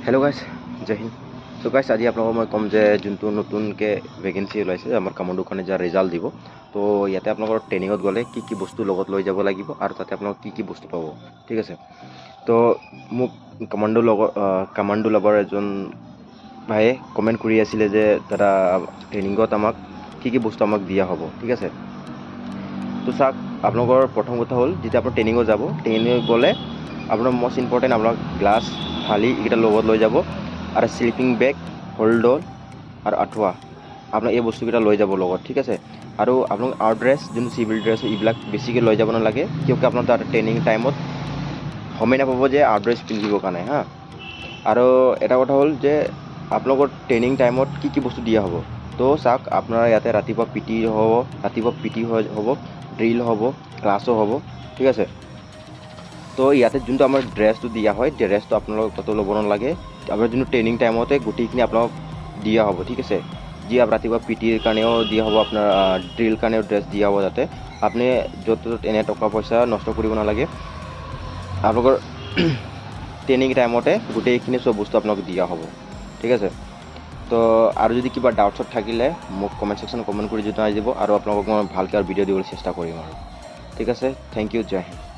Hello guys जय Hind. So guys आज আপোনালোকক মই ক'ম যে যোনটো নতুনকৈ ভেকেঞ্চি ওলাইছে আমাৰ কামাণ্ডোখনে যাৰ ৰিজাল্ট দিব তো ইয়াতে আপোনালোকৰ ট্ৰেইনিঙত গ'লে কি কি বস্তু লগত লৈ যাব লাগিব আৰু তাতে আপোনালোক কি কি বস্তু পাব ঠিক আছে। তো মোক কামাণ্ডো লগৰ এজন ভাইয়ে কমেণ্ট কৰি আছিলে যে দাদা ট্ৰেইনিঙত আমাক কি কি বস্তু আমাক দিয়া হ'ব ঠিক আছে। তো চাওক আপোনালোকৰ প্ৰথম কথা হ'ল যেতিয়া আপোনাৰ ট্ৰেইনিঙত যাব, ট্ৰেইনিঙত গ'লে আপোনাৰ মষ্ট ইম্পৰ্টেণ্ট আপোনাক গ্লাছ থালি এইকেইটা লগত লৈ যাব আৰু স্লিপিং বেগ হোল্ডৰ আৰু আঁঠুৱা আপোনাক এই বস্তুকেইটা লৈ যাব লগত ঠিক আছে। আৰু আপোনাক আউট ড্ৰেছ যোনটো চিভিল ড্ৰেছ এইবিলাক বেছিকৈ লৈ যাব নালাগে, কিয়কি আপোনাৰ তাত ট্ৰেইনিং টাইমত সময় নাপাব যে আউট ড্ৰেছ পিন্ধিবৰ কাৰণে হা। আৰু এটা কথা হ'ল যে আপোনালোকৰ ট্ৰেইনিং টাইমত কি কি বস্তু দিয়া হ'ব। তো চাওক আপোনাৰ ইয়াতে ৰাতিপুৱা পিটি হ'ব, ড্ৰিল হ'ব, ক্লাছো হ'ব ঠিক আছে। তো ইয়াতে যোনটো আমাৰ ড্ৰেছটো দিয়া হয় ড্ৰেছটো আপোনালোক তাতে ল'ব নালাগে, আপোনাৰ যোনটো ট্ৰেইনিং টাইমতে গোটেইখিনি আপোনালোক দিয়া হ'ব ঠিক আছে। যি ৰাতিপুৱা পিটিৰ কাৰণেও দিয়া হ'ব, আপোনাৰ ড্ৰিল কাৰণেও ড্ৰেছ দিয়া হ'ব, যাতে আপুনি য'ত ত'ত এনে টকা পইচা নষ্ট কৰিব নালাগে। আপোনালোকৰ ট্ৰেইনিং টাইমতে গোটেইখিনি চব বস্তু আপোনালোক দিয়া হ'ব ঠিক আছে। তো আৰু যদি কিবা ডাউটছত থাকিলে মোক কমেণ্ট ছেকশ্যনত কমেণ্ট কৰি জনাই দিব আৰু আপোনালোকক মই ভালকৈ আৰু ভিডিঅ' দিবলৈ চেষ্টা কৰিম আৰু ঠিক আছে। থেংক ইউ, জয় হিন্দ।